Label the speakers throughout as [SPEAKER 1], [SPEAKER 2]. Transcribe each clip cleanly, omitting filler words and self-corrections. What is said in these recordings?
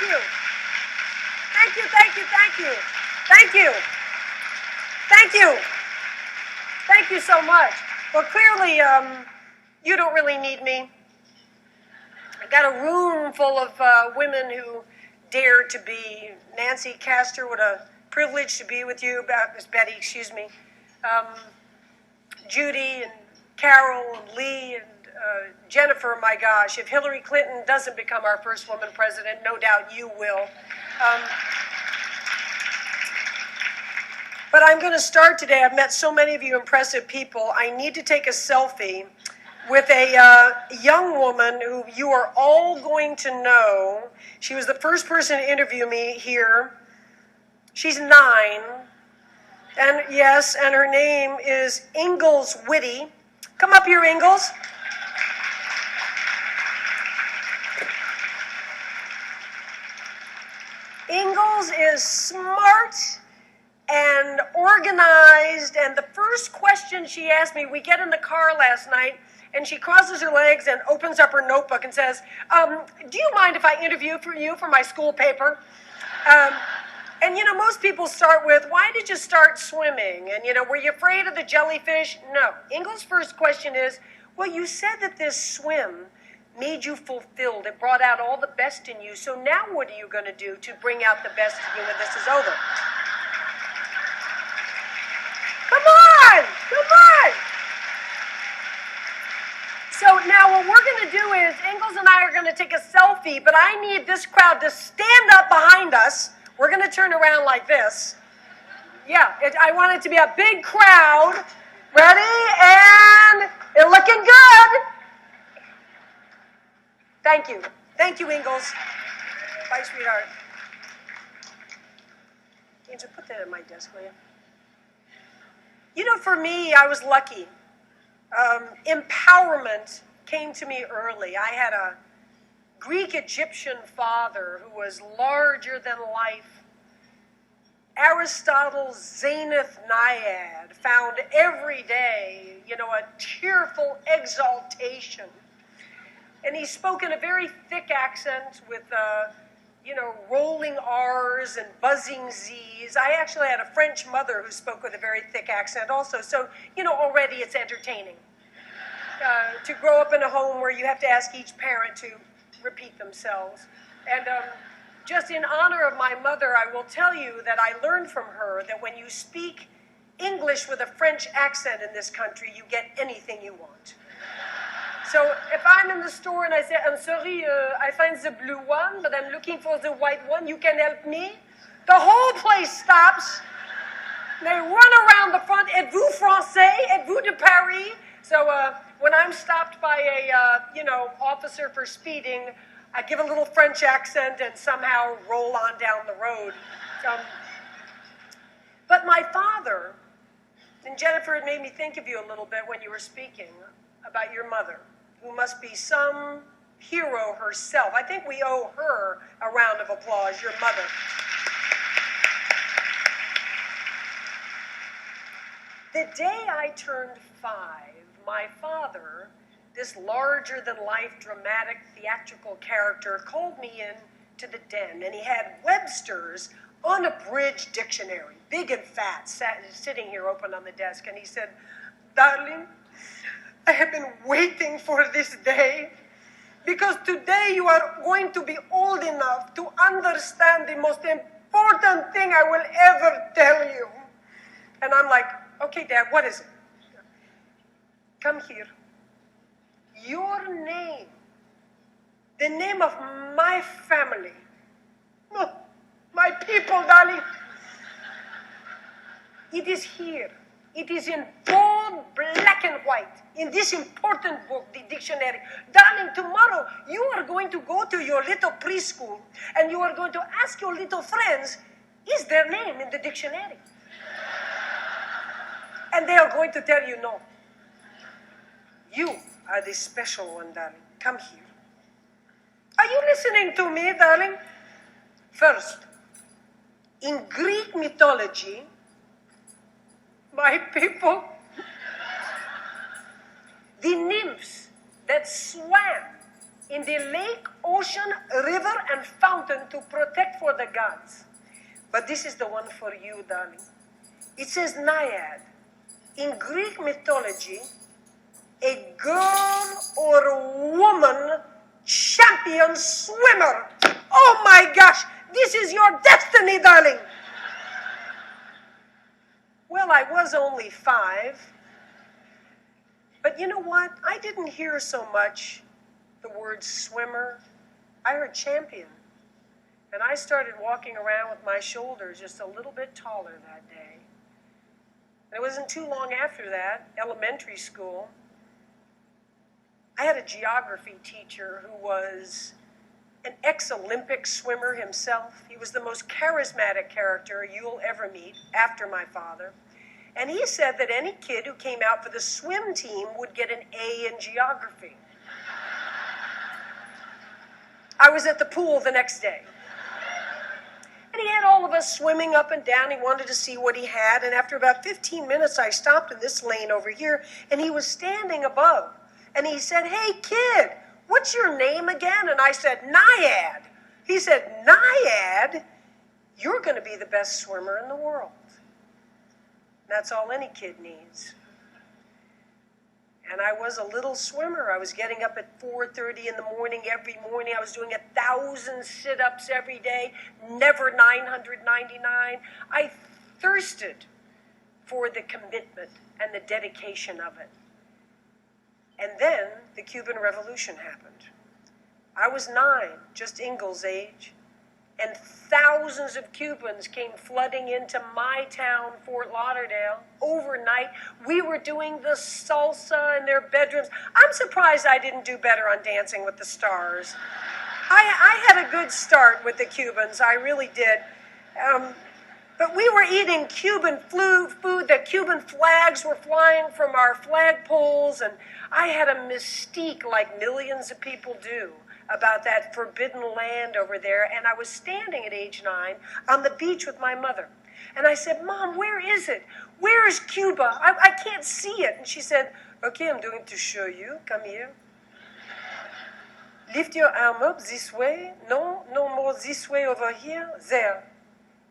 [SPEAKER 1] you. Thank you, thank you, thank you. Thank you. Thank you. Thank you so much. Well, clearly, you don't really need me. I got a room full of women who dared to be. Nancy Castor, what a privilege to be with you. Miss Betty, excuse me. Judy and Carol and Lee and Jennifer, my gosh. If Hillary Clinton doesn't become our first woman president, no doubt you will. But I'm going to start today. I've met so many of you impressive people. I need to take a selfie with a young woman who you are all going to know. She was the first person to interview me here. She's 9. And yes, and her name is Ingalls Whitty. Come up here, Ingalls. Ingalls is smart and organized, and the first question she asked me, we get in the car last night, and she crosses her legs and opens up her notebook and says, do you mind if I interview for you for my school paper? And, you know, most people start with, why did you start swimming? And, you know, were you afraid of the jellyfish? No. Ingalls' first question is, well, you said that this swim made you fulfilled. It brought out all the best in you. So now what are you going to do to bring out the best in you when this is over? Come on! Come on! So now what we're going to do is, Ingalls and I are going to take a selfie, but I need this crowd to stand up behind us. We're going to turn around like this. Yeah, I want it to be a big crowd. Ready? And it's looking good. Thank you. Thank you, Ingalls. Bye, sweetheart. Angel, put that at my desk, will you? You know, for me, I was lucky. Empowerment came to me early. I had a Greek-Egyptian father who was larger than life. Aristotle's Zenith Nyad found every day, you know, a tearful exaltation. And he spoke in a very thick accent with, you know, rolling R's and buzzing Z's. I actually had a French mother who spoke with a very thick accent also. So, you know, already it's entertaining to grow up in a home where you have to ask each parent to repeat themselves. And just in honor of my mother, I will tell you that I learned from her that when you speak English with a French accent in this country, you get anything you want. So if I'm in the store and I say, I'm sorry, I find the blue one, but I'm looking for the white one, you can help me? The whole place stops. They run around the front. Êtes-vous français? Êtes-vous de Paris? So when I'm stopped by a, you know, officer for speeding, I give a little French accent and somehow roll on down the road. But my father, and Jennifer, it made me think of you a little bit when you were speaking about your mother, who must be some hero herself. I think we owe her a round of applause, your mother. The day I turned 5, my father, this larger-than-life, dramatic, theatrical character, called me in to the den, and he had Webster's unabridged dictionary, big and fat, sitting here open on the desk, and he said, darling, I have been waiting for this day because today you are going to be old enough to understand the most important thing I will ever tell you. And I'm like, okay, Dad, what is it? Come here. Your name, the name of my family, my people, darling, it is here. It is in bold black and white in this important book, the dictionary. Darling, tomorrow you are going to go to your little preschool and you are going to ask your little friends, is their name in the dictionary? And they are going to tell you no. You are the special one, darling. Come here. Are you listening to me, darling? First, in Greek mythology, my people, the nymphs that swam in the lake, ocean, river, and fountain to protect for the gods. But this is the one for you, darling. It says Nyad. In Greek mythology, a girl or a woman champion swimmer. Oh my gosh, this is your destiny, darling. Well, I was only 5. But you know what? I didn't hear so much the word swimmer. I heard champion. And I started walking around with my shoulders just a little bit taller that day. And it wasn't too long after that, elementary school, I had a geography teacher who was an ex-Olympic swimmer himself. He was the most charismatic character you'll ever meet after my father. And he said that any kid who came out for the swim team would get an A in geography. I was at the pool the next day. And he had all of us swimming up and down. He wanted to see what he had. And after about 15 minutes, I stopped in this lane over here, and he was standing above. And he said, "Hey, kid, what's your name again?" And I said, "Nyad." He said, "Nyad, you're going to be the best swimmer in the world." That's all any kid needs. And I was a little swimmer. I was getting up at 4:30 in the morning every morning. I was doing 1,000 sit-ups every day, never 999. I thirsted for the commitment and the dedication of it. And then the Cuban Revolution happened. I was 9, just Ingalls' age, and thousands of Cubans came flooding into my town, Fort Lauderdale, overnight. We were doing the salsa in their bedrooms. I'm surprised I didn't do better on Dancing with the Stars. I had a good start with the Cubans, I really did. But we were eating Cuban food. The Cuban flags were flying from our flagpoles, and I had a mystique like millions of people do about that forbidden land over there. And I was standing at age 9 on the beach with my mother. And I said, "Mom, where is it? Where is Cuba? I can't see it." And she said, "Okay, I'm going to show you. Come here. Lift your arm up this way. No more this way over here. There.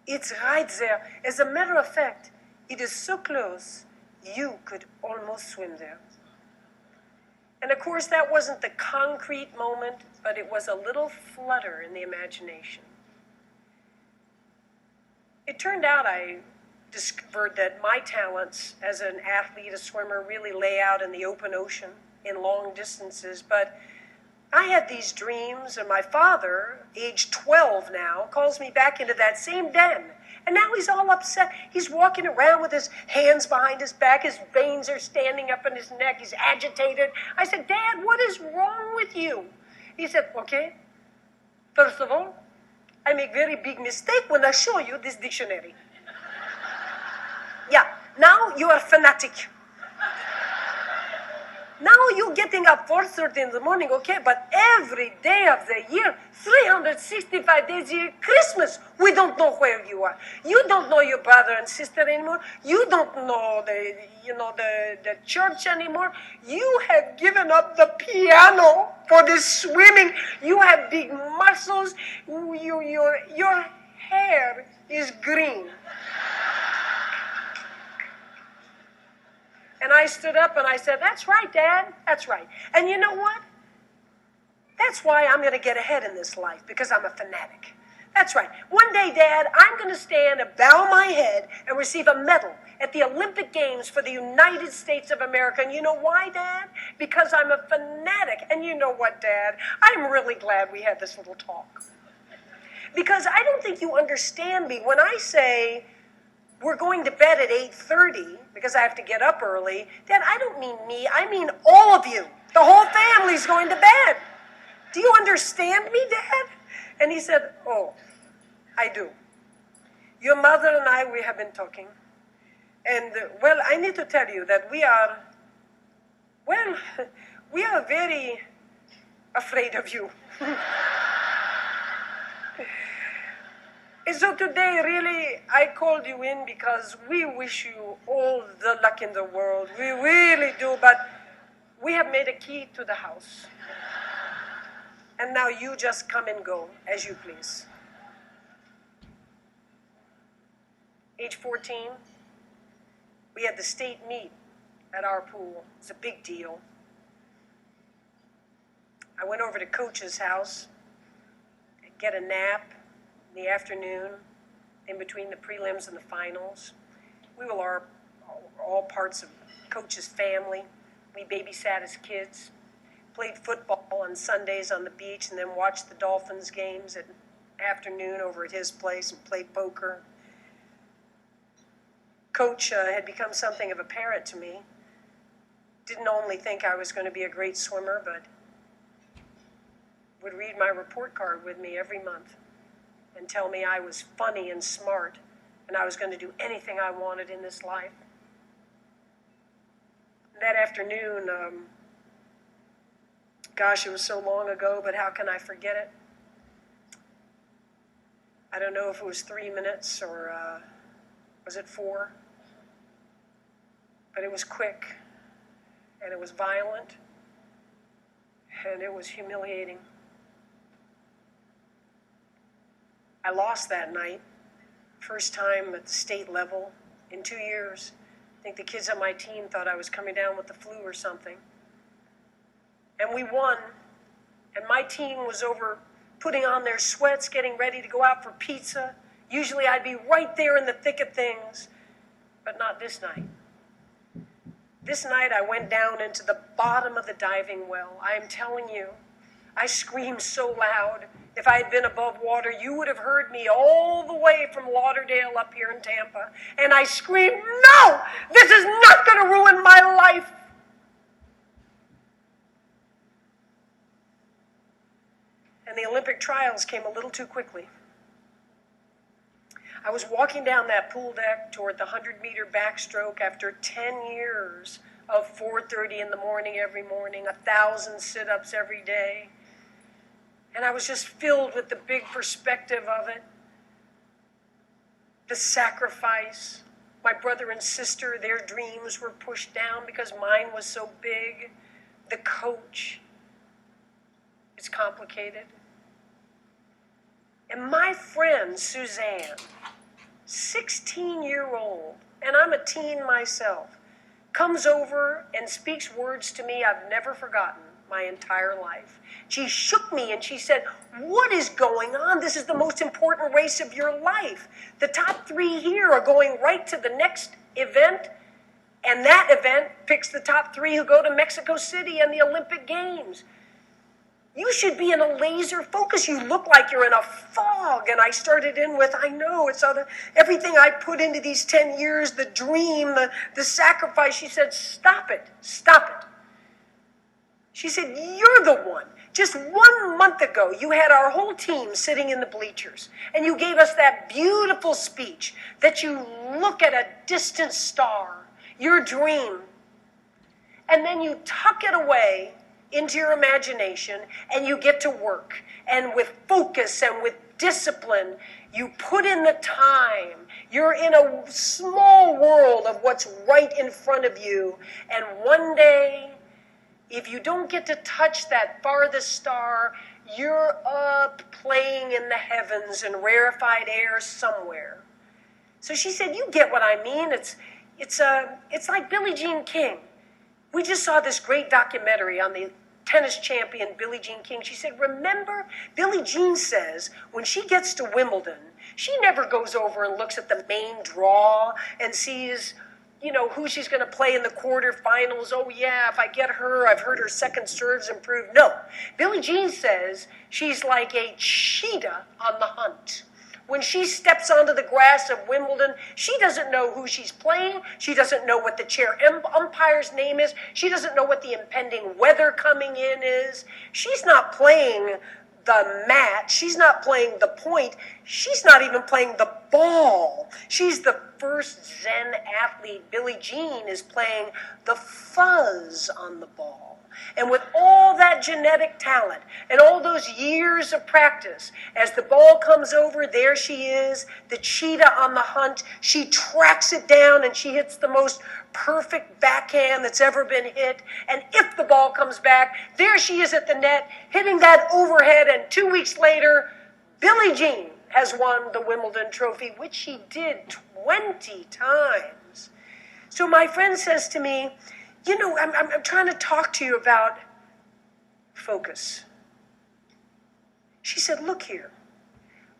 [SPEAKER 1] It's right there. As a matter of fact, it is so close, you could almost swim there." And of course, that wasn't the concrete moment, but it was a little flutter in the imagination. It turned out I discovered that my talents as an athlete, a swimmer, really lay out in the open ocean in long distances. But I had these dreams, and my father, age 12 now, calls me back into that same den. And now he's all upset. He's walking around with his hands behind his back. His veins are standing up in his neck. He's agitated. I said, "Dad, what is wrong with you?" He said, "Okay, first of all, I make very big mistake when I show you this dictionary. Yeah, now you are fanatic. Now you're getting up 4:30 in the morning, okay, but every day of the year, 365 days a year, Christmas, we don't know where you are. You don't know your brother and sister anymore. You don't know the church anymore. You have given up the piano for the swimming. You have big muscles. Your hair is green." And I stood up and I said, "That's right, Dad, that's right. And you know what? That's why I'm going to get ahead in this life, because I'm a fanatic. That's right. One day, Dad, I'm going to stand and bow my head and receive a medal at the Olympic Games for the United States of America. And you know why, Dad? Because I'm a fanatic. And you know what, Dad? I'm really glad we had this little talk. Because I don't think you understand me when I say we're going to bed at 8:30 because I have to get up early. Dad, I don't mean me. I mean all of you. The whole family's going to bed. Do you understand me, Dad?" And he said, "Oh, I do. Your mother and I, we have been talking. And, well, I need to tell you that we are very afraid of you." And so today, really, I called you in because we wish you all the luck in the world. We really do, but we have made a key to the house. And now you just come and go as you please. Age 14, we had the state meet at our pool. It's a big deal. I went over to Coach's house and get a nap in the afternoon in between the prelims and the finals. We were all parts of Coach's family. We babysat as kids, played football on Sundays on the beach, and then watched the Dolphins games at afternoon over at his place and played poker. Coach had become something of a parent to me. Didn't only think I was going to be a great swimmer, but would read my report card with me every month and tell me I was funny and smart and I was going to do anything I wanted in this life. That afternoon, gosh, it was so long ago, but how can I forget it? I don't know if it was 3 minutes or was it 4? But it was quick, and it was violent, and it was humiliating. I lost that night, first time at the state level in 2 years. I think the kids on my team thought I was coming down with the flu or something. And we won, and my team was over putting on their sweats, getting ready to go out for pizza. Usually I'd be right there in the thick of things, but not this night. This night I went down into the bottom of the diving well. I am telling you, I screamed so loud. If I had been above water, you would have heard me all the way from Lauderdale up here in Tampa. And I screamed, no, this is not going to ruin my life. And the Olympic trials came a little too quickly. I was walking down that pool deck toward the 100-meter backstroke after 10 years of 4:30 in the morning every morning, 1,000 sit-ups every day. And I was just filled with the big perspective of it. The sacrifice. My brother and sister, their dreams were pushed down because mine was so big. The coach. It's complicated. And my friend, Suzanne, 16-year-old, and I'm a teen myself, comes over and speaks words to me I've never forgotten my entire life. She shook me and she said, what is going on? This is the most important race of your life. The top 3 here are going right to the next event, and that event picks the top 3 who go to Mexico City and the Olympic Games. You should be in a laser focus. You look like you're in a fog. And I started in with, I know, it's everything I put into these 10 years, the dream, the sacrifice. She said, stop it, stop it. She said, you're the one. Just 1 month ago, you had our whole team sitting in the bleachers. And you gave us that beautiful speech that you look at a distant star, your dream. And then you tuck it away into your imagination, and you get to work. And with focus and with discipline, you put in the time. You're in a small world of what's right in front of you. And one day, if you don't get to touch that farthest star, you're up playing in the heavens in rarefied air somewhere. So she said, you get what I mean. It's like Billie Jean King. We just saw this great documentary on the tennis champion Billie Jean King. She said, remember, Billie Jean says when she gets to Wimbledon, she never goes over and looks at the main draw and sees, who she's going to play in the quarterfinals. Oh, yeah, if I get her, I've heard her second serves improve. No, Billie Jean says she's like a cheetah on the hunt. When she steps onto the grass of Wimbledon, she doesn't know who she's playing. She doesn't know what the chair umpire's name is. She doesn't know what the impending weather coming in is. She's not playing the match. She's not playing the point. She's not even playing the ball. She's the first Zen athlete. Billie Jean is playing the fuzz on the ball. And with all that genetic talent and all those years of practice, as the ball comes over, there she is, the cheetah on the hunt. She tracks it down and she hits the most perfect backhand that's ever been hit. And if the ball comes back, there she is at the net, hitting that overhead. And 2 weeks later, Billie Jean has won the Wimbledon trophy, which she did 20 times. So my friend says to me, you know, I'm trying to talk to you about focus. She said, look here.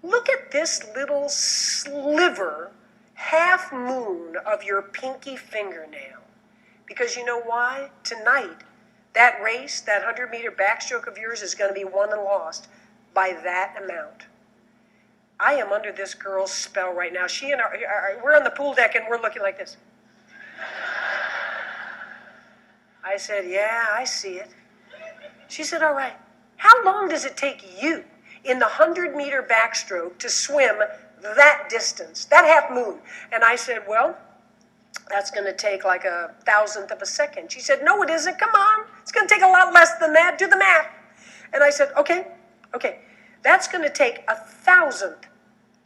[SPEAKER 1] Look at this little sliver, half moon of your pinky fingernail. Because you know why? Tonight, that race, that 100-meter backstroke of yours is going to be won and lost by that amount. I am under this girl's spell right now. She and we're on the pool deck and we're looking like this. I said, yeah, I see it. She said, all right, how long does it take you in the 100-meter backstroke to swim that distance, that half moon? And I said, well, that's going to take like 1,000th of a second. She said, no, it isn't. Come on. It's going to take a lot less than that. Do the math. And I said, okay. That's going to take 1,000th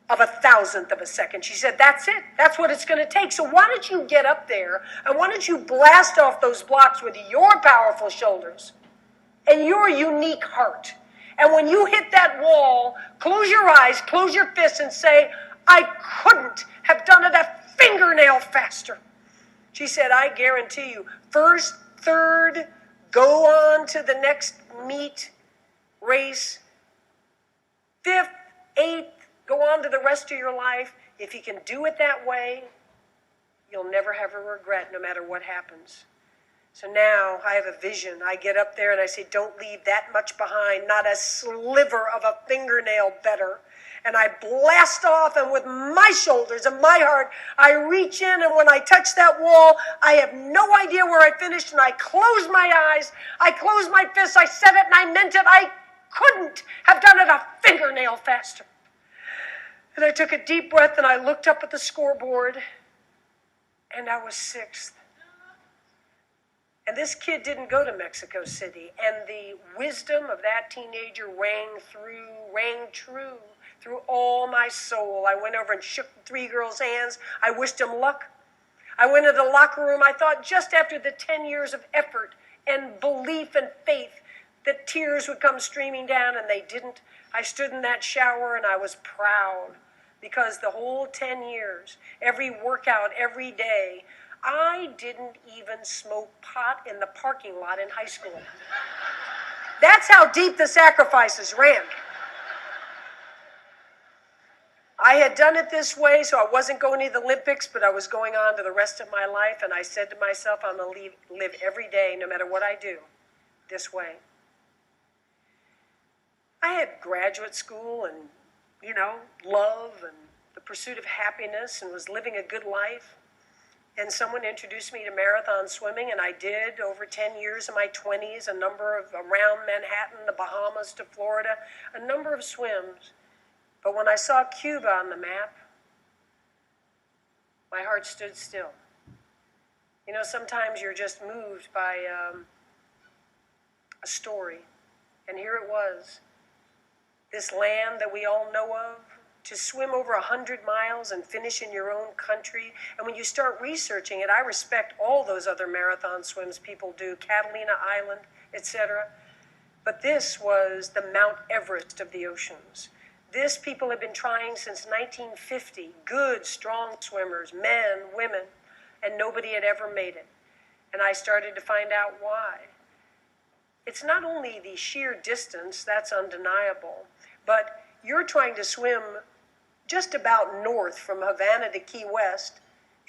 [SPEAKER 1] of 1,000th of a second. She said, that's it. That's what it's going to take. So why don't you get up there and why don't you blast off those blocks with your powerful shoulders and your unique heart. And when you hit that wall, close your eyes, close your fists and say, I couldn't have done it a fingernail faster. She said, I guarantee you, first, third, go on to the next meet, race, fifth, eighth, go on to the rest of your life. If you can do it that way, you'll never have a regret no matter what happens. So now I have a vision. I get up there and I say, don't leave that much behind, not a sliver of a fingernail better. And I blast off, and with my shoulders and my heart, I reach in, and when I touch that wall, I have no idea where I finished, and I close my eyes, I close my fists, I said it and I meant it. I couldn't have done it a fingernail faster. And I took a deep breath and I looked up at the scoreboard and I was 6th. And this kid didn't go to Mexico City. And the wisdom of that teenager rang true through all my soul. I went over and shook 3 girls' hands. I wished them luck. I went into the locker room. I thought just after the 10 years of effort and belief and faith that tears would come streaming down, and they didn't. I stood in that shower and I was proud. Because the whole 10 years, every workout, every day, I didn't even smoke pot in the parking lot in high school. That's how deep the sacrifices ran. I had done it this way, so I wasn't going to the Olympics, but I was going on to the rest of my life, and I said to myself, I'm going to live every day, no matter what I do, this way. I had graduate school and love and the pursuit of happiness and was living a good life. And someone introduced me to marathon swimming, and I did over 10 years of my 20s, a number of around Manhattan, the Bahamas to Florida, a number of swims. But when I saw Cuba on the map, my heart stood still. Sometimes you're just moved by a story. And here it was. This land that we all know of, to swim over 100 miles and finish in your own country. And when you start researching it, I respect all those other marathon swims people do, Catalina Island, etc. But this was the Mount Everest of the oceans. This people have been trying since 1950. Good, strong swimmers, men, women, and nobody had ever made it. And I started to find out why. It's not only the sheer distance, that's undeniable, but you're trying to swim just about north from Havana to Key West,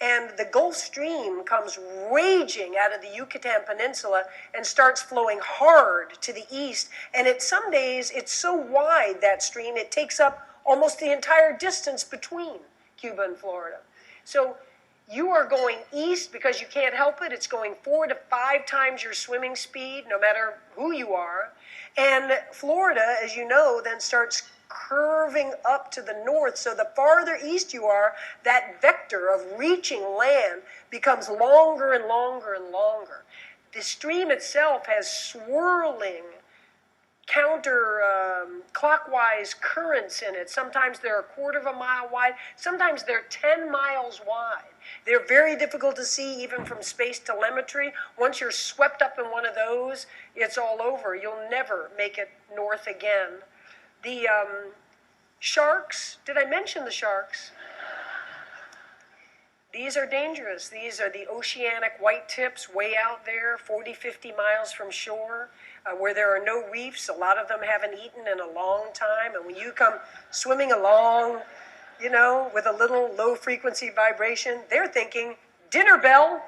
[SPEAKER 1] and the Gulf Stream comes raging out of the Yucatan Peninsula and starts flowing hard to the east. And some days, it's so wide, that stream, it takes up almost the entire distance between Cuba and Florida. So you are going east because you can't help it. It's going 4 to 5 times your swimming speed, no matter who you are. And Florida, as you know, then starts curving up to the north. So the farther east you are, that vector of reaching land becomes longer and longer and longer. The stream itself has swirling clockwise currents in it. Sometimes they're a quarter of a mile wide. Sometimes they're 10 miles wide. They're very difficult to see even from space telemetry. Once you're swept up in one of those, it's all over. You'll never make it north again. The sharks, did I mention the sharks? These are dangerous. These are the oceanic white tips way out there, 40, 50 miles from shore, where there are no reefs. A lot of them haven't eaten in a long time. And when you come swimming along, you know, with a little low frequency vibration, they're thinking, dinner bell.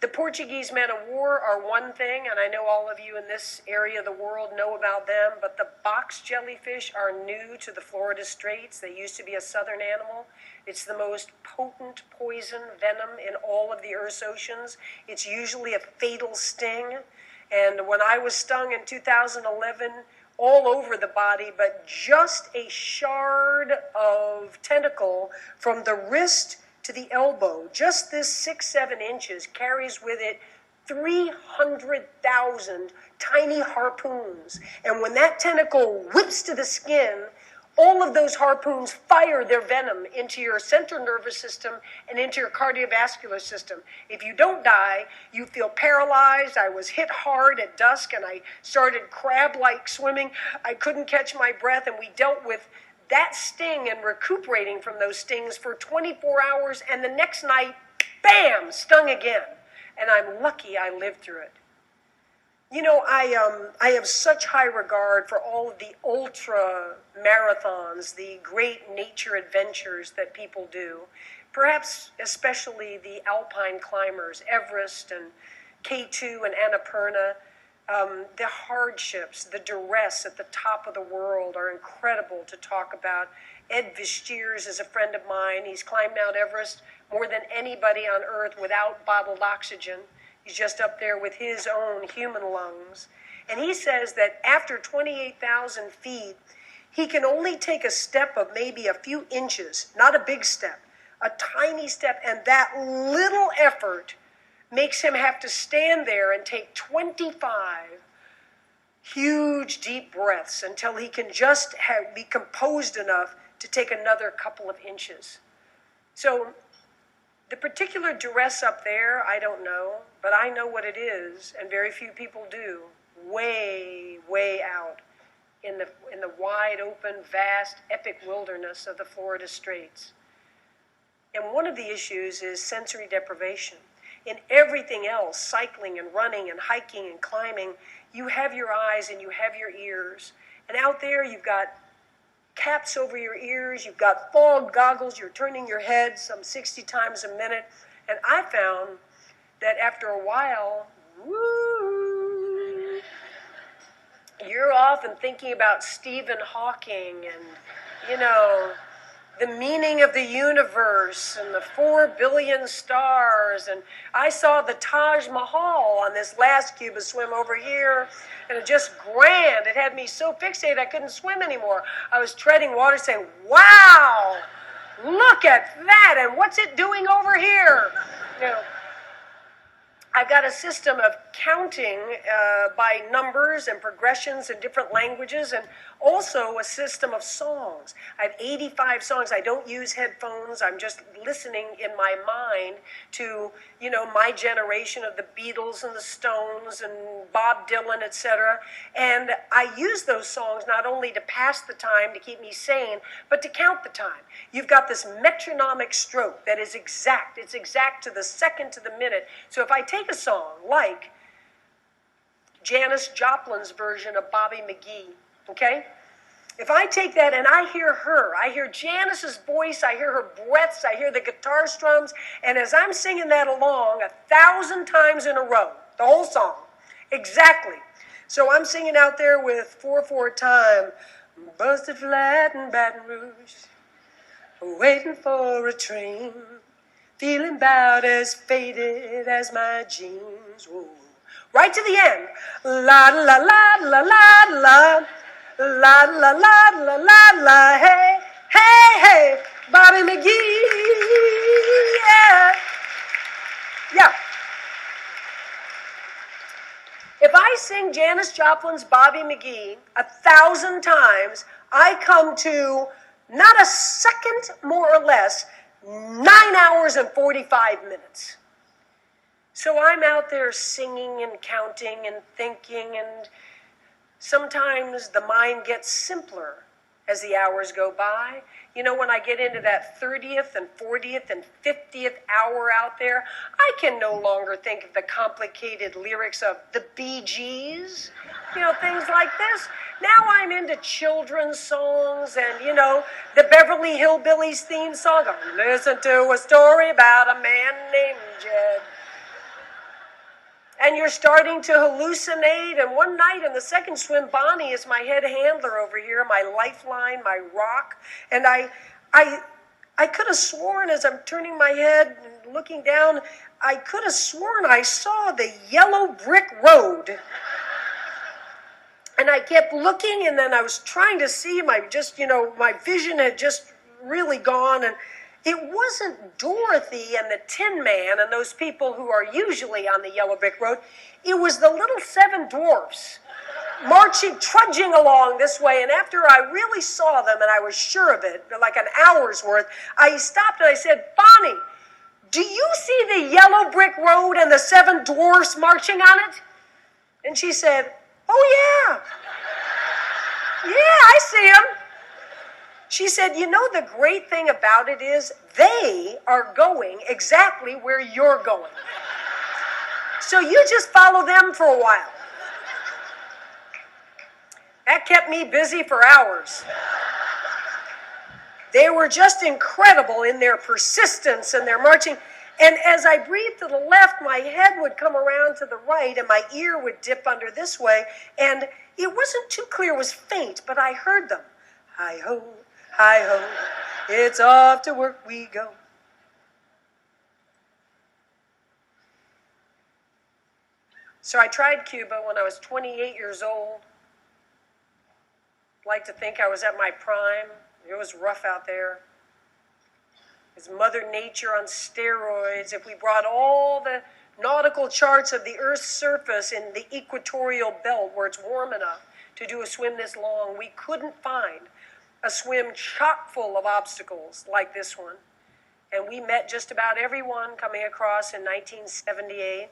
[SPEAKER 1] The Portuguese men of war are one thing, and I know all of you in this area of the world know about them, but the box jellyfish are new to the Florida Straits. They used to be a southern animal. It's the most potent poison venom in all of the Earth's oceans. It's usually a fatal sting. And when I was stung in 2011, all over the body, but just a shard of tentacle from the wrist to the elbow, just this 6-7 inches, carries with it 300,000 tiny harpoons. And when that tentacle whips to the skin, all of those harpoons fire their venom into your central nervous system and into your cardiovascular system. If you don't die, you feel paralyzed. I was hit hard at dusk and I started crab-like swimming. I couldn't catch my breath, and we dealt with that sting and recuperating from those stings for 24 hours, and the next night, bam, stung again. And I'm lucky I lived through it. You know, I have such high regard for all of the ultra marathons, the great nature adventures that people do, perhaps especially the alpine climbers, Everest and K2 and Annapurna. The hardships, the duress at the top of the world are incredible to talk about. Ed Vistiers is a friend of mine. He's climbed Mount Everest more than anybody on Earth without bottled oxygen. He's just up there with his own human lungs. And he says that after 28,000 feet, he can only take a step of maybe a few inches, not a big step, a tiny step, and that little effort makes him have to stand there and take 25 huge deep breaths until he can just be composed enough to take another couple of inches. So the particular duress up there, I don't know, but I know what it is, and very few people do, way, way out in the wide open, vast, epic wilderness of the Florida Straits. And one of the issues is sensory deprivation. In everything else, cycling and running and hiking and climbing, you have your eyes and you have your ears. And out there, you've got caps over your ears, you've got fog goggles, you're turning your head some 60 times a minute. And I found that after a while, you're off and thinking about Stephen Hawking and, you know, the meaning of the universe and the 4 billion stars. And I saw the Taj Mahal on this last Cuba swim over here, and it just grand. It had me so fixated I couldn't swim anymore. I was treading water saying, wow, look at that, and what's it doing over here? You know, I've got a system of counting by numbers and progressions in different languages, and also a system of songs. I have 85 songs. I don't use headphones. I'm just listening in my mind to, you know, my generation of the Beatles and the Stones and Bob Dylan, etc. And I use those songs not only to pass the time, to keep me sane, but to count the time. You've got this metronomic stroke that is exact. It's exact to the second, to the minute. So if I take a song like Janis Joplin's version of Bobby McGee, okay? If I take that and I hear her, I hear Janis's voice, I hear her breaths, I hear the guitar strums, and as I'm singing that along 1,000 times in a row, the whole song, exactly. So I'm singing out there with 4/4 time, busted flat in Baton Rouge, waiting for a train, feeling about as faded as my jeans. Whoa. Right to the end. La la la la la la. La la la la la la. Hey, hey, hey. Bobby McGee. Yeah. Yeah. If I sing Janis Joplin's Bobby McGee 1,000 times, I come to not a second more or less, 9 hours and 45 minutes. So I'm out there singing and counting and thinking, and sometimes the mind gets simpler as the hours go by. You know, when I get into that 30th and 40th and 50th hour out there, I can no longer think of the complicated lyrics of the Bee Gees, you know, things like this. Now I'm into children's songs and, you know, the Beverly Hillbillies theme song. Listen to a story about a man named Jed. And you're starting to hallucinate. And one night in the second swim, Bonnie is my head handler over here, my lifeline, my rock. And I could have sworn as I'm turning my head and looking down, I could have sworn I saw the yellow brick road. And I kept looking, and then I was trying to see my vision had just really gone. And it wasn't Dorothy and the Tin Man and those people who are usually on the yellow brick road. It was the little 7 dwarfs marching, trudging along this way. And after I really saw them, and I was sure of it, like an hour's worth, I stopped and I said, Bonnie, do you see the yellow brick road and the 7 dwarfs marching on it? And she said, oh yeah. Yeah, I see them. She said, you know, the great thing about it is they are going exactly where you're going. So you just follow them for a while. That kept me busy for hours. They were just incredible in their persistence and their marching. And as I breathed to the left, my head would come around to the right and my ear would dip under this way. And it wasn't too clear, it was faint, but I heard them. Hi-ho, hi-ho, it's off to work we go. So I tried Cuba when I was 28 years old. Like to think I was at my prime. It was rough out there. It's Mother Nature on steroids. If we brought all the nautical charts of the Earth's surface in the equatorial belt where it's warm enough to do a swim this long, we couldn't find a swim chock full of obstacles like this one. And we met just about everyone coming across in 1978.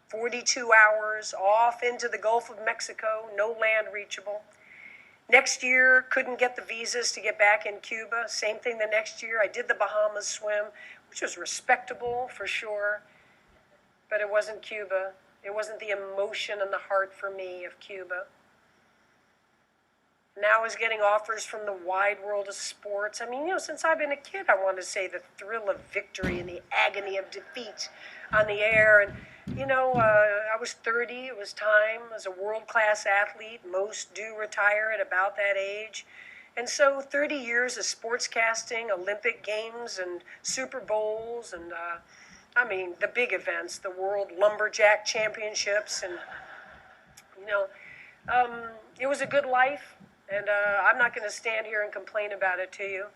[SPEAKER 1] 42 hours off into the Gulf of Mexico, no land reachable. Next year, couldn't get the visas to get back in Cuba. Same thing the next year. I did the Bahamas swim, which was respectable for sure, but it wasn't Cuba. It wasn't the emotion and the heart for me of Cuba. Now I was getting offers from the wide world of sports. I mean, you know, since I've been a kid, I wanted to say the thrill of victory and the agony of defeat on the air. And you know, I was 30, it was time. As a world-class athlete, most do retire at about that age. And so 30 years of sportscasting, Olympic Games and Super Bowls and, the big events, the World Lumberjack Championships. And, you know, it was a good life, and I'm not going to stand here and complain about it to you.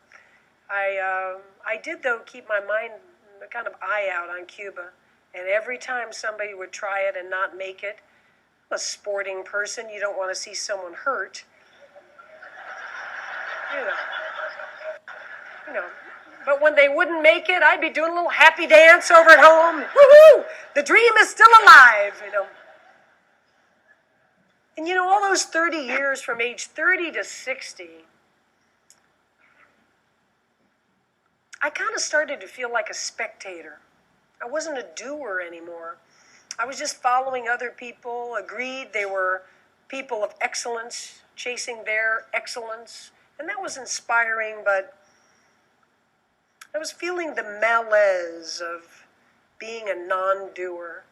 [SPEAKER 1] I did, though, keep my mind, kind of eye out on Cuba. And every time somebody would try it and not make it, a sporting person, you don't want to see someone hurt. You know. But when they wouldn't make it, I'd be doing a little happy dance over at home. Woohoo! The dream is still alive, you know. And you know, all those 30 years from age 30 to 60, I kind of started to feel like a spectator. I wasn't a doer anymore. I was just following other people, agreed they were people of excellence, chasing their excellence. And that was inspiring, but I was feeling the malaise of being a non-doer.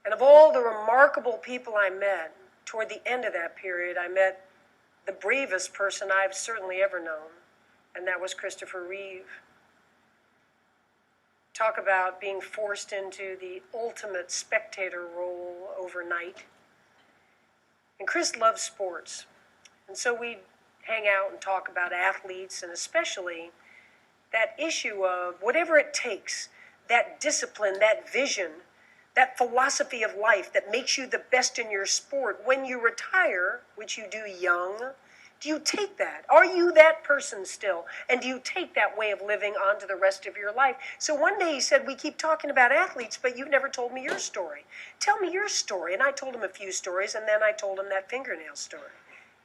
[SPEAKER 1] And of all the remarkable people I met, toward the end of that period, I met the bravest person I've certainly ever known, and that was Christopher Reeve. Talk about being forced into the ultimate spectator role overnight. And Chris loved sports. And so we'd hang out and talk about athletes, and especially that issue of whatever it takes, that discipline, that vision, that philosophy of life that makes you the best in your sport, when you retire, which you do young, do you take that? Are you that person still? And do you take that way of living on to the rest of your life? So one day he said, we keep talking about athletes, but you've never told me your story. Tell me your story. And I told him a few stories, and then I told him that fingernail story.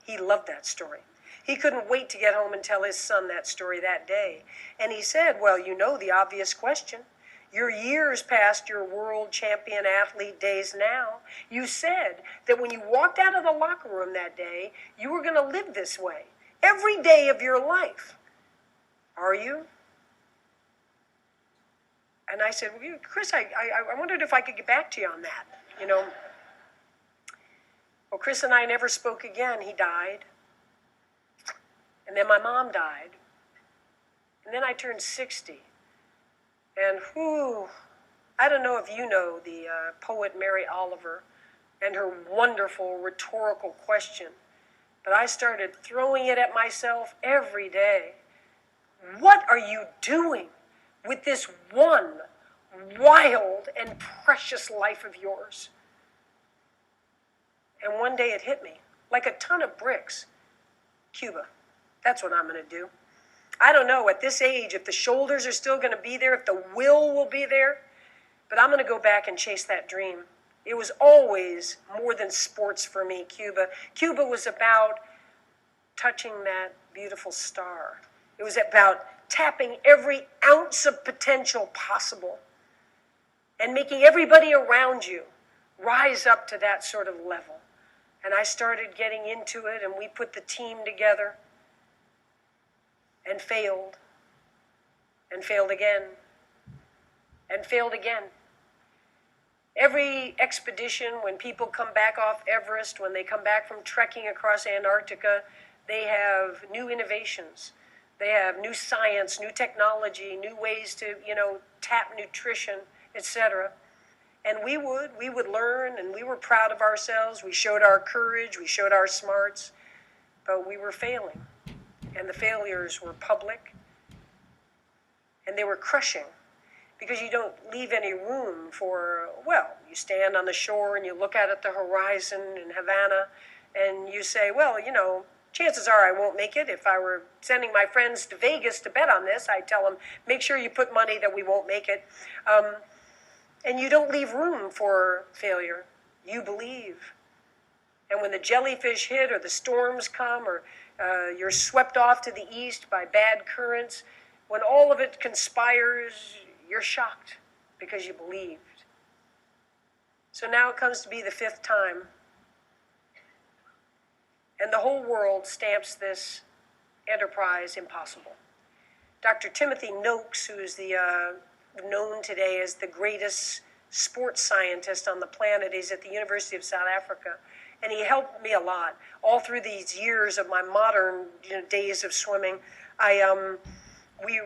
[SPEAKER 1] He loved that story. He couldn't wait to get home and tell his son that story that day. And he said, well, you know the obvious question. You're years past your world champion athlete days now. You said that when you walked out of the locker room that day, you were going to live this way every day of your life. Are you? And I said, well, Chris, I wondered if I could get back to you on that. You know. Well, Chris and I never spoke again. He died. And then my mom died. And then I turned 60. And I don't know if you know the poet Mary Oliver and her wonderful rhetorical question, but I started throwing it at myself every day. What are you doing with this one wild and precious life of yours? And one day it hit me like a ton of bricks. Cuba. That's what I'm going to do. I don't know at this age if the shoulders are still going to be there, if the will be there, but I'm going to go back and chase that dream. It was always more than sports for me, Cuba. Cuba was about touching that beautiful star. It was about tapping every ounce of potential possible and making everybody around you rise up to that sort of level. And I started getting into it, and we put the team together. And failed again, and failed again. Every expedition, when people come back off Everest, when they come back from trekking across Antarctica, they have new innovations. They have new science, new technology, new ways to, tap nutrition, etc. And we would learn, and we were proud of ourselves. We showed our courage, we showed our smarts, but we were failing. And the failures were public, and they were crushing, because you don't leave any room for, you stand on the shore and you look out at the horizon in Havana, and you say, chances are I won't make it. If I were sending my friends to Vegas to bet on this, I'd tell them, make sure you put money that we won't make it. And you don't leave room for failure. You believe. And when the jellyfish hit, or the storms come, or you're swept off to the east by bad currents, when all of it conspires, you're shocked because you believed. So now it comes to be the 5th time. And the whole world stamps this enterprise impossible. Dr. Timothy Noakes, who is known today as the greatest sports scientist on the planet, is at the University of South Africa. And he helped me a lot. All through these years of my modern days of swimming, we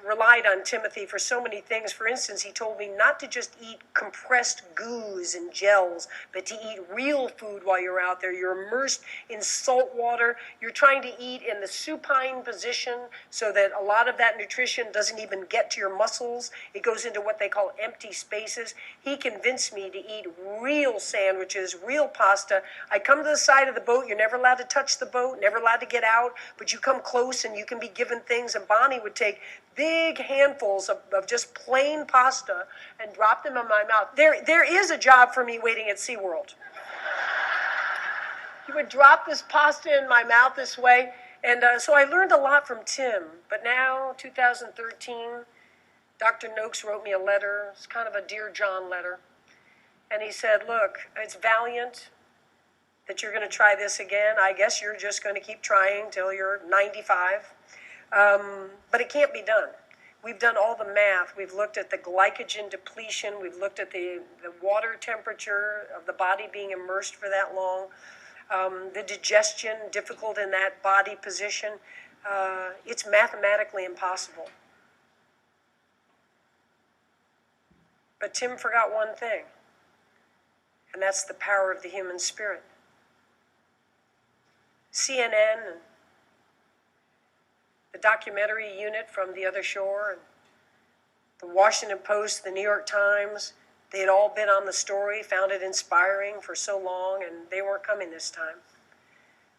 [SPEAKER 1] relied on Timothy for so many things. For instance, he told me not to just eat compressed goos and gels, but to eat real food while you're out there. You're immersed in salt water. You're trying to eat in the supine position so that a lot of that nutrition doesn't even get to your muscles. It goes into what they call empty spaces. He convinced me to eat real sandwiches, real pasta. I come to the side of the boat. You're never allowed to touch the boat, never allowed to get out, but you come close and you can be given things. And Bonnie would take big handfuls of just plain pasta and drop them in my mouth. There is a job for me waiting at SeaWorld. He would drop this pasta in my mouth this way. And so I learned a lot from Tim. But now, 2013, Dr. Noakes wrote me a letter. It's kind of a Dear John letter. And he said, look, it's valiant that you're going to try this again. I guess you're just going to keep trying till you're 95. But it can't be done. We've done all the math. We've looked at the glycogen depletion. We've looked at the water temperature of the body being immersed for that long. The digestion, difficult in that body position. It's mathematically impossible. But Tim forgot one thing, and that's the power of the human spirit. CNN and the documentary unit from The Other Shore, and the Washington Post, the New York Times, They had all been on the story, found it inspiring for so long, and they weren't coming this time.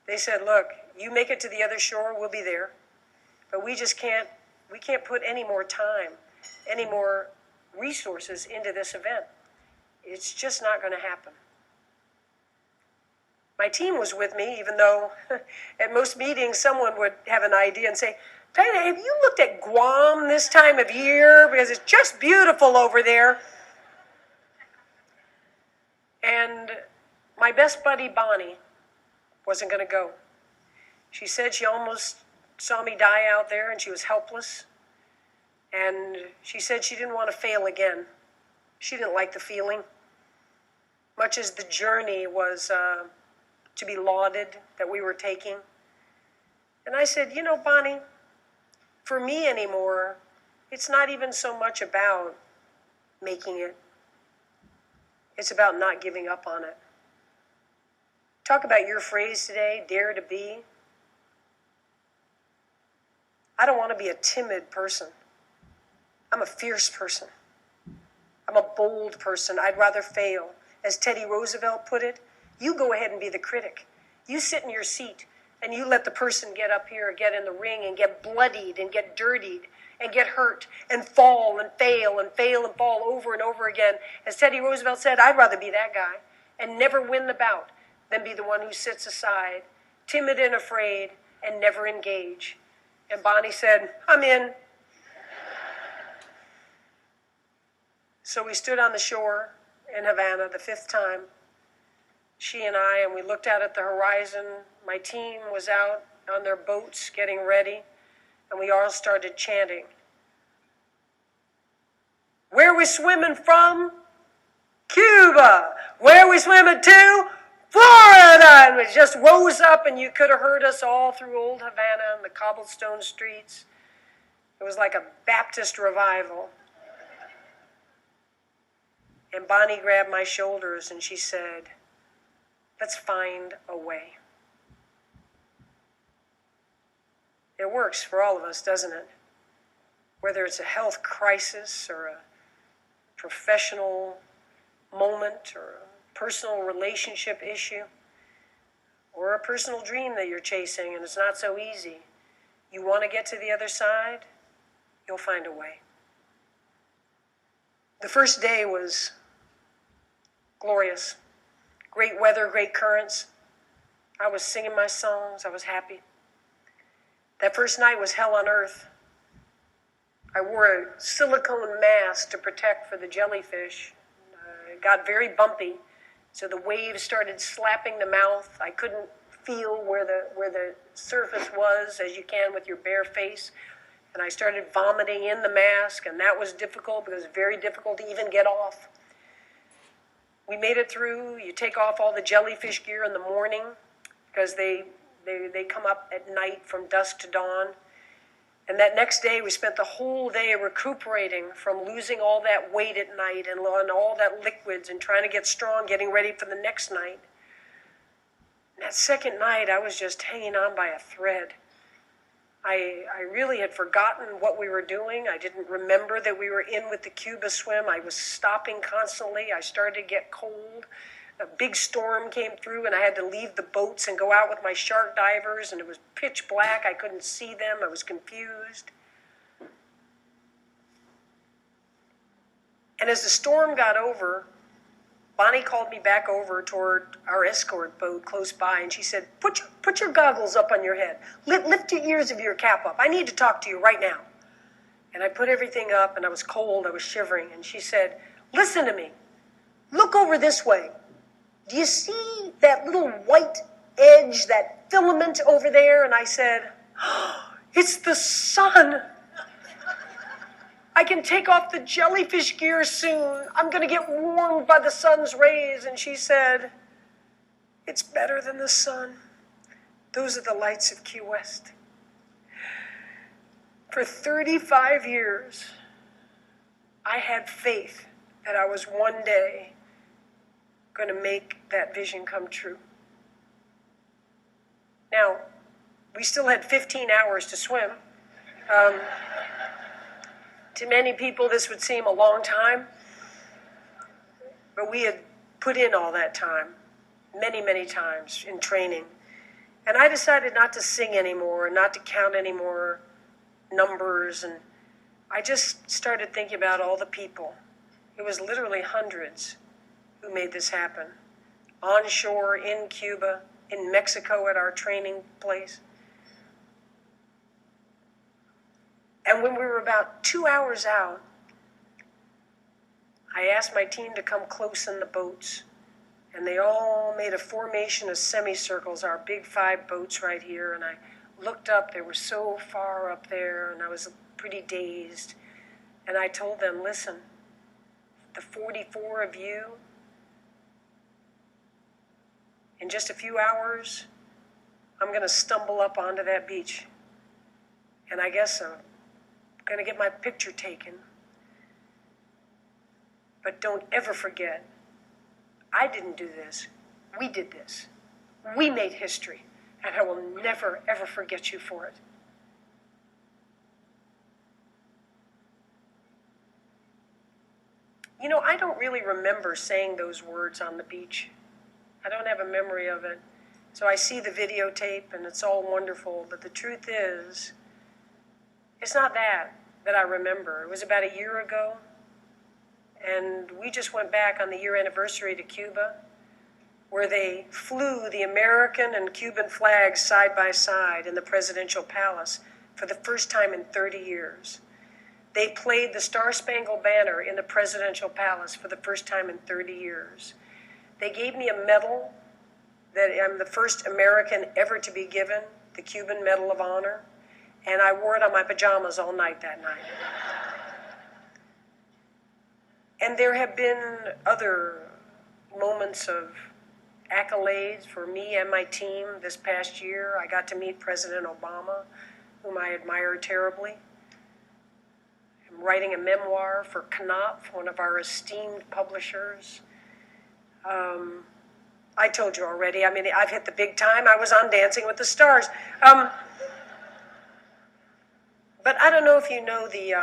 [SPEAKER 1] They said, look, you make it to the other shore, we'll be there. But we can't put any more time, any more resources into this event. It's just not going to happen. My team was with me, even though at most meetings someone would have an idea and say, Diana, have you looked at Guam this time of year? Because it's just beautiful over there. And my best buddy, Bonnie, wasn't going to go. She said she almost saw me die out there and she was helpless. And she said she didn't want to fail again. She didn't like the feeling. Much as the journey was to be lauded that we were taking. And I said, you know, Bonnie, for me anymore, it's not even so much about making it. It's about not giving up on it. Talk about your phrase today, dare to be. I don't want to be a timid person. I'm a fierce person. I'm a bold person. I'd rather fail. As Teddy Roosevelt put it, you go ahead and be the critic. You sit in your seat and you let the person get up here, get in the ring and get bloodied and get dirtied and get hurt and fall and fail and fail and fall over and over again. As Teddy Roosevelt said, I'd rather be that guy and never win the bout than be the one who sits aside, timid and afraid, and never engage. And Bonnie said, I'm in. So we stood on the shore in Havana the 5th time, she and I, and we looked out at the horizon. My team was out on their boats getting ready, and we all started chanting. Where we swimming from? Cuba. Where we swimming to? Florida. And it just rose up, and you could have heard us all through old Havana and the cobblestone streets. It was like a Baptist revival. And Bonnie grabbed my shoulders and she said, let's find a way. It works for all of us, doesn't it? Whether it's a health crisis or a professional moment or a personal relationship issue or a personal dream that you're chasing and it's not so easy. You want to get to the other side, you'll find a way. The first day was glorious. Great weather, great currents. I was singing my songs. I was happy. That first night was hell on earth. I wore a silicone mask to protect for the jellyfish. It got very bumpy, so the waves started slapping the mouth. I couldn't feel where the surface was, as you can with your bare face. And I started vomiting in the mask, and that was difficult because it was very difficult to even get off. We made it through. You take off all the jellyfish gear in the morning because they come up at night from dusk to dawn. And that next day, we spent the whole day recuperating from losing all that weight at night and all that liquids and trying to get strong, getting ready for the next night. And that second night, I was just hanging on by a thread. I really had forgotten what we were doing. I didn't remember that we were in with the Cuba swim. I was stopping constantly. I started to get cold. A big storm came through and I had to leave the boats and go out with my shark divers, and it was pitch black. I couldn't see them. I was confused. And as the storm got over, Bonnie called me back over toward our escort boat close by, and she said, put your goggles up on your head. Lift your ears of your cap up. I need to talk to you right now. And I put everything up, and I was cold. I was shivering. And she said, listen to me. Look over this way. Do you see that little white edge, that filament over there? And I said, oh, it's the sun. I can take off the jellyfish gear soon. I'm going to get warmed by the sun's rays. And she said, it's better than the sun. Those are the lights of Key West. For 35 years, I had faith that I was one day going to make that vision come true. Now, we still had 15 hours to swim. To many people, this would seem a long time. But we had put in all that time, many, many times in training. And I decided not to sing anymore, not to count any more numbers. And I just started thinking about all the people. It was literally hundreds who made this happen. Onshore, in Cuba, in Mexico at our training place. And when we were about 2 hours out, I asked my team to come close in the boats. And they all made a formation of semicircles, our big 5 boats right here. And I looked up, they were so far up there, and I was pretty dazed. And I told them, listen, the 44 of you, in just a few hours, I'm going to stumble up onto that beach. And I guess I'm going to get my picture taken. But don't ever forget, I didn't do this. We did this. We made history. And I will never, ever forget you for it. You know, I don't really remember saying those words on the beach. I don't have a memory of it. So I see the videotape and it's all wonderful. But the truth is, it's not that I remember. It was about a year ago. And we just went back on the year anniversary to Cuba, where they flew the American and Cuban flags side by side in the presidential palace for the first time in 30 years. They played the Star-Spangled Banner in the presidential palace for the first time in 30 years. They gave me a medal that I'm the first American ever to be given, the Cuban Medal of Honor, and I wore it on my pajamas all night that night. And there have been other moments of accolades for me and my team this past year. I got to meet President Obama, whom I admire terribly. I'm writing a memoir for Keynote, one of our esteemed publishers. I told you already, I mean, I've hit the big time. I was on Dancing with the Stars. But I don't know if you know the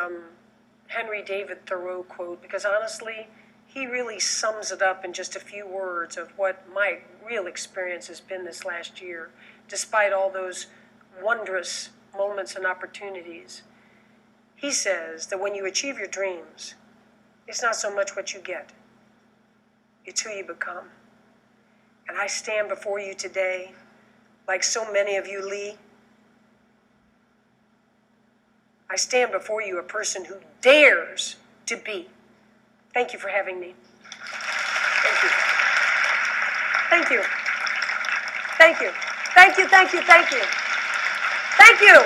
[SPEAKER 1] Henry David Thoreau quote, because honestly, he really sums it up in just a few words of what my real experience has been this last year, despite all those wondrous moments and opportunities. He says that when you achieve your dreams, it's not so much what you get, it's who you become. And I stand before you today, like so many of you, Lee. I stand before you a person who dares to be. Thank you for having me. Thank you. Thank you. Thank you. Thank you, thank you, thank you. Thank you.